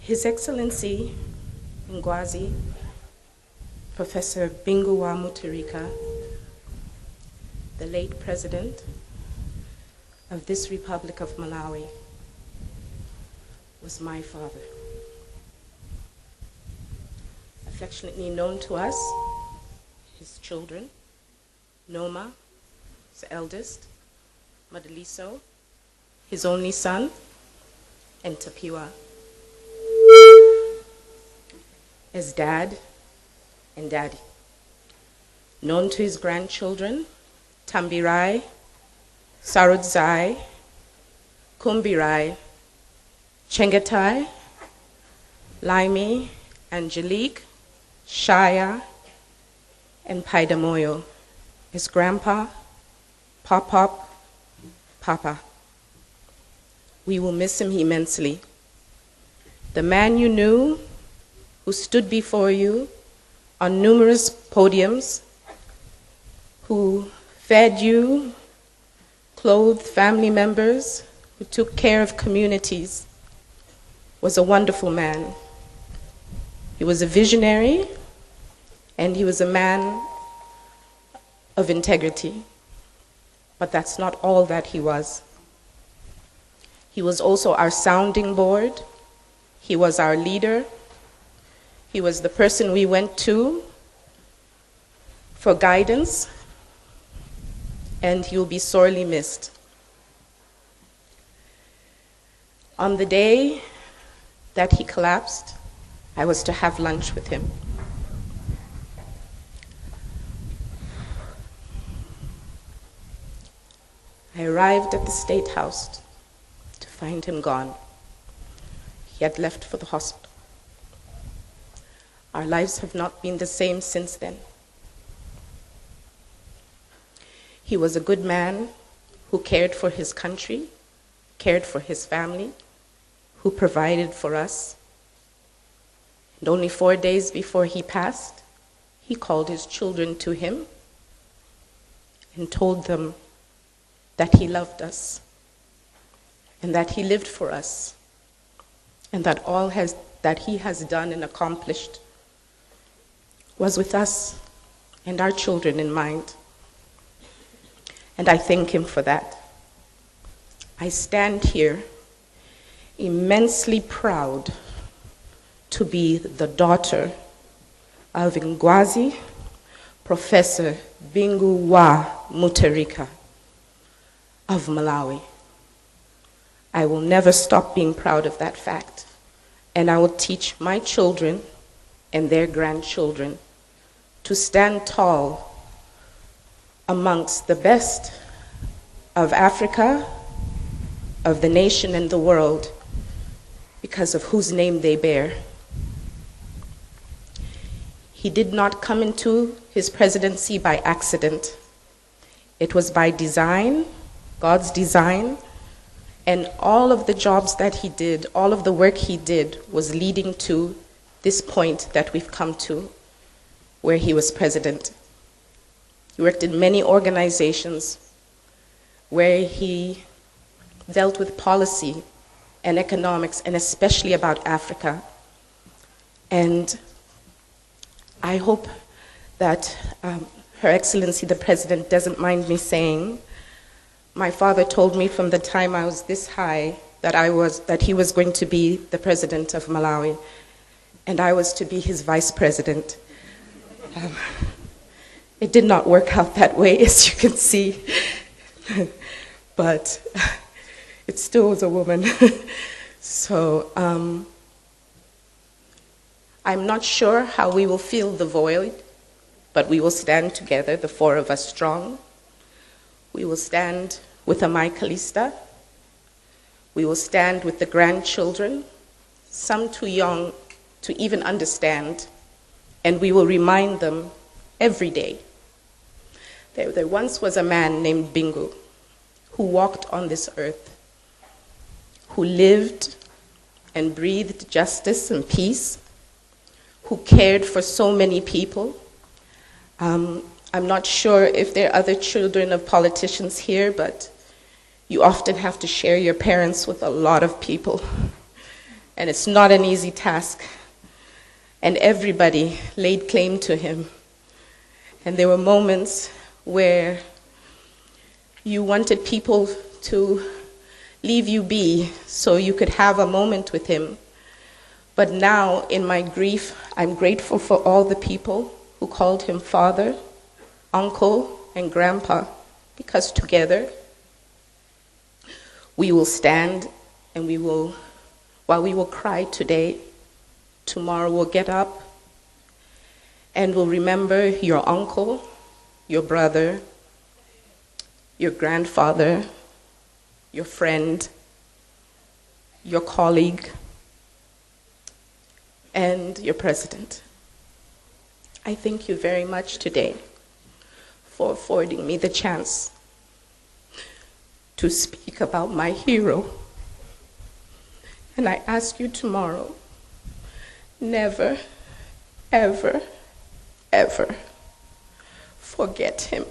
His Excellency Ngwazi, Professor Bingu Mutharika, the late President of this Republic of Malawi, was my father. Affectionately known to us, his children, Noma, his eldest, Madaliso, his only son, and Tapiwa, as Dad and Daddy. Known to his grandchildren, Tambirai, Sarudzai, Kumbirai, Chengetai, Laimi, Angelique, Shaya, and Paidamoyo, his grandpa, Pop-Pop, Papa. We will miss him immensely. The man you knew, who stood before you on numerous podiums, who fed you, clothed family members, who took care of communities, was a wonderful man. He was a visionary, and he was a man of integrity. But that's not all that he was. He was also our sounding board. He was our leader. He was the person we went to for guidance, and he will be sorely missed. On the day that he collapsed, I was to have lunch with him. I arrived at the State House to find him gone. He had left for the hospital. Our lives have not been the same since then. He was a good man who cared for his country, cared for his family, who provided for us. And only 4 days before he passed, he called his children to him and told them that he loved us and that he lived for us and that all that he has done and accomplished was with us and our children in mind. And I thank him for that. I stand here immensely proud to be the daughter of Ngwazi, Professor Bingu Mutharika of Malawi. I will never stop being proud of that fact, and I will teach my children and their grandchildren to stand tall amongst the best of Africa, of the nation and the world, because of whose name they bear. He did not come into his presidency by accident. It was by design, God's design, and all of the jobs that he did, all of the work he did was leading to this point that we've come to, where he was president. He worked in many organizations where he dealt with policy and economics, and especially about Africa. And I hope that Her Excellency the President doesn't mind me saying, my father told me from the time I was this high that he was going to be the president of Malawi, and I was to be his vice president. It did not work out that way, as you can see, but it still was a woman. So I'm not sure how we will fill the void, but we will stand together, the four of us strong. We will stand with Amai Kalista. We will stand with the grandchildren, some too young to even understand, and we will remind them every day. There once was a man named Bingu who walked on this earth, who lived and breathed justice and peace, who cared for so many people. I'm not sure if there are other children of politicians here, but you often have to share your parents with a lot of people. And it's not an easy task. And everybody laid claim to him. And there were moments where you wanted people to leave you be so you could have a moment with him. But now, in my grief, I'm grateful for all the people who called him father, uncle, and grandpa, because together we will stand and while we will cry today, tomorrow we'll get up and we'll remember your uncle, your brother, your grandfather, your friend, your colleague, and your president. I thank you very much today for affording me the chance to speak about my hero. And I ask you tomorrow, never, ever, ever forget him.